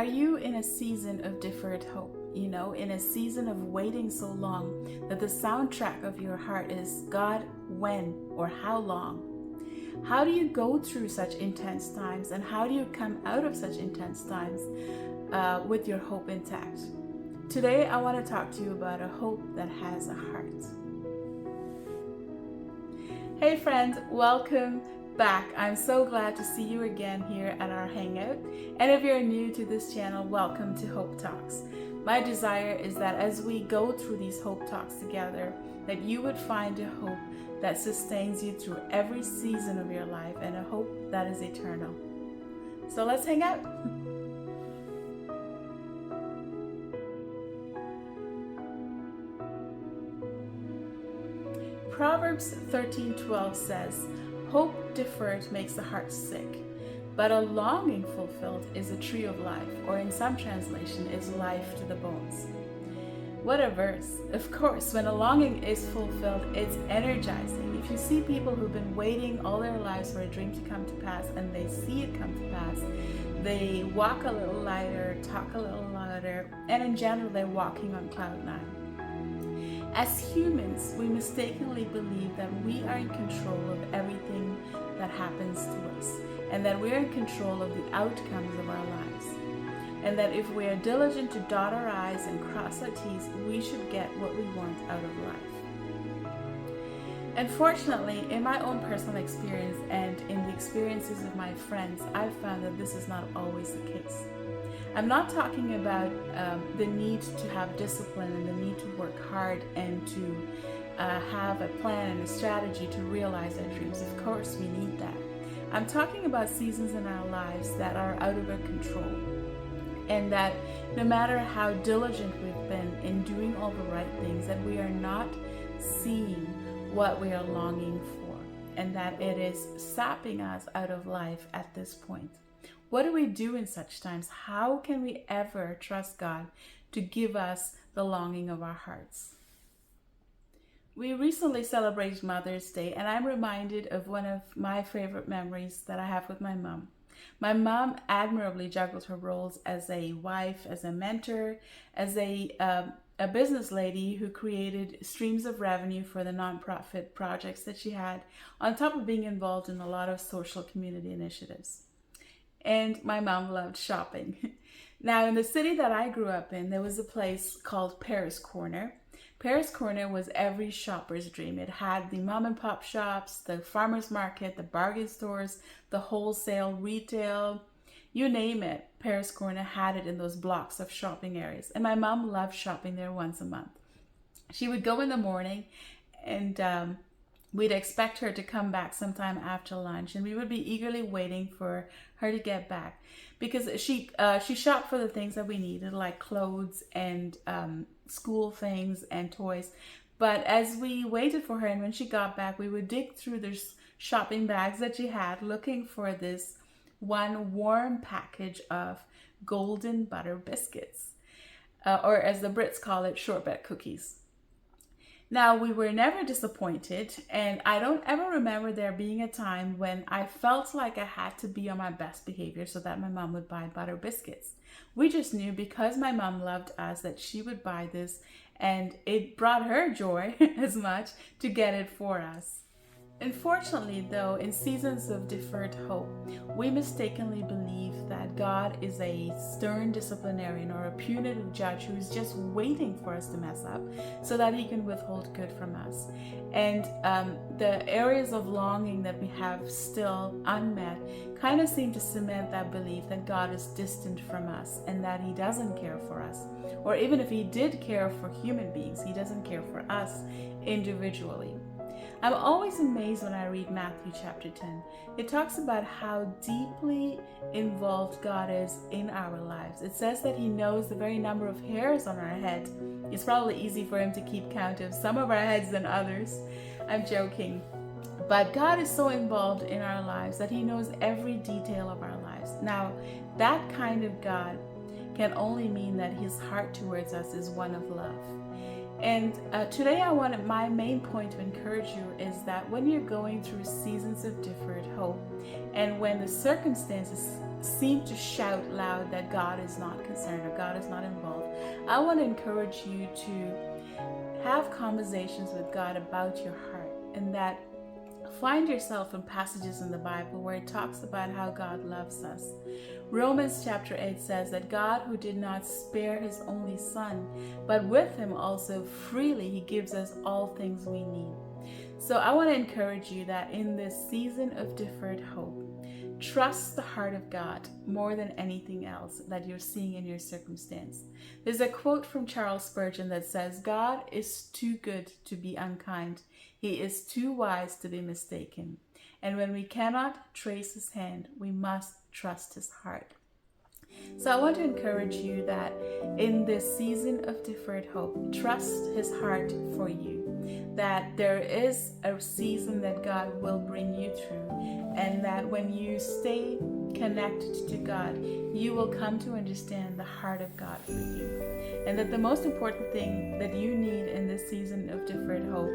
Are you in a season of deferred hope? In a season of waiting so long that the soundtrack of your heart is, God, when or how long? How do you go through such intense times, and how do you come out of such intense times with your hope intact? Today, I want to talk to you about a hope that has a heart. Hey friends, welcome back. I'm so glad to see you again here at our hangout. And if you're new to this channel, welcome to Hope Talks. My desire is that as we go through these Hope Talks together, that you would find a hope that sustains you through every season of your life, and a hope that is eternal. So let's hang out. Proverbs 13:12 says, "Hope deferred makes the heart sick, but a longing fulfilled is a tree of life," or in some translation is life to the bones. What a verse. Of course, when a longing is fulfilled, it's energizing. If you see people who've been waiting all their lives for a dream to come to pass and they see it come to pass, they walk a little lighter, talk a little louder, and in general, they're walking on cloud nine. As humans, we mistakenly believe that we are in control of everything that happens to us, and that we're in control of the outcomes of our lives, and that if we are diligent to dot our I's and cross our T's, we should get what we want out of life. Unfortunately, in my own personal experience and in the experiences of my friends, I've found that this is not always the case. I'm not talking about the need to have discipline and the need to work hard and to have a plan and a strategy to realize our dreams. Of course, we need that. I'm talking about seasons in our lives that are out of our control, and that no matter how diligent we've been in doing all the right things, that we are not seeing what we are longing for, and that it is sapping us out of life at this point. What do we do in such times? How can we ever trust God to give us the longing of our hearts? We recently celebrated Mother's Day, and I'm reminded of one of my favorite memories that I have with my mom. My mom admirably juggled her roles as a wife, as a mentor, as a business lady who created streams of revenue for the nonprofit projects that she had, on top of being involved in a lot of social community initiatives. And my mom loved shopping. Now, in the city that I grew up in, there was a place called Paris Corner. Paris Corner was every shopper's dream. It had the mom and pop shops, the farmer's market, the bargain stores, the wholesale, retail, you name it. Paris Corner had it in those blocks of shopping areas. And my mom loved shopping there once a month. She would go in the morning, and we'd expect her to come back sometime after lunch, and we would be eagerly waiting for her to get back, because she shopped for the things that we needed, like clothes and school things and toys. But as we waited for her, and when she got back, we would dig through the shopping bags that she had, looking for this one warm package of golden butter biscuits, or as the Brits call it, shortbread cookies. Now, we were never disappointed, and I don't ever remember there being a time when I felt like I had to be on my best behavior so that my mom would buy butter biscuits. We just knew, because my mom loved us, that she would buy this, and it brought her joy as much to get it for us. Unfortunately, though, in seasons of deferred hope, we mistakenly believe that God is a stern disciplinarian or a punitive judge who is just waiting for us to mess up so that he can withhold good from us. And the areas of longing that we have still unmet kind of seem to cement that belief that God is distant from us and that he doesn't care for us. Or even if he did care for human beings, he doesn't care for us individually. I'm always amazed when I read Matthew chapter 10. It talks about how deeply involved God is in our lives. It says that he knows the very number of hairs on our head. It's probably easy for him to keep count of some of our heads than others. I'm joking. But God is so involved in our lives that he knows every detail of our lives. Now, that kind of God can only mean that his heart towards us is one of love. And today my main point to encourage you is that when you're going through seasons of deferred hope, and when the circumstances seem to shout loud that God is not concerned or God is not involved, I want to encourage you to have conversations with God about your heart, and that find yourself in passages in the Bible where it talks about how God loves us. Romans chapter 8 says that God, who did not spare his only son, but with him also freely he gives us all things we need. So I want to encourage you that in this season of deferred hope, trust the heart of God more than anything else that you're seeing in your circumstance. There's a quote from Charles Spurgeon that says, "God is too good to be unkind. He is too wise to be mistaken. And when we cannot trace his hand, we must trust his heart." So I want to encourage you that in this season of deferred hope, trust his heart for you. That there is a season that God will bring you through, and that when you stay connected to God, you will come to understand the heart of God for you. And that the most important thing that you need in this season of deferred hope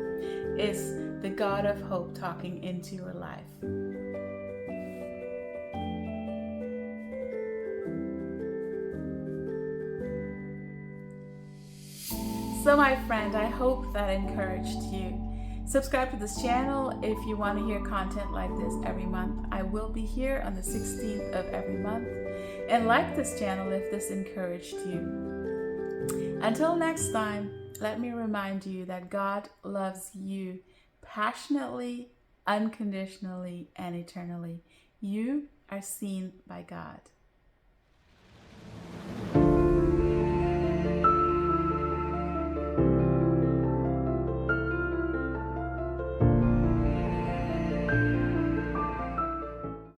is the God of hope talking into your life. So my friend, I hope that encouraged you. Subscribe to this channel if you want to hear content like this every month. I will be here on the 16th of every month. And like this channel if this encouraged you. Until next time, let me remind you that God loves you passionately, unconditionally, and eternally. You are seen by God.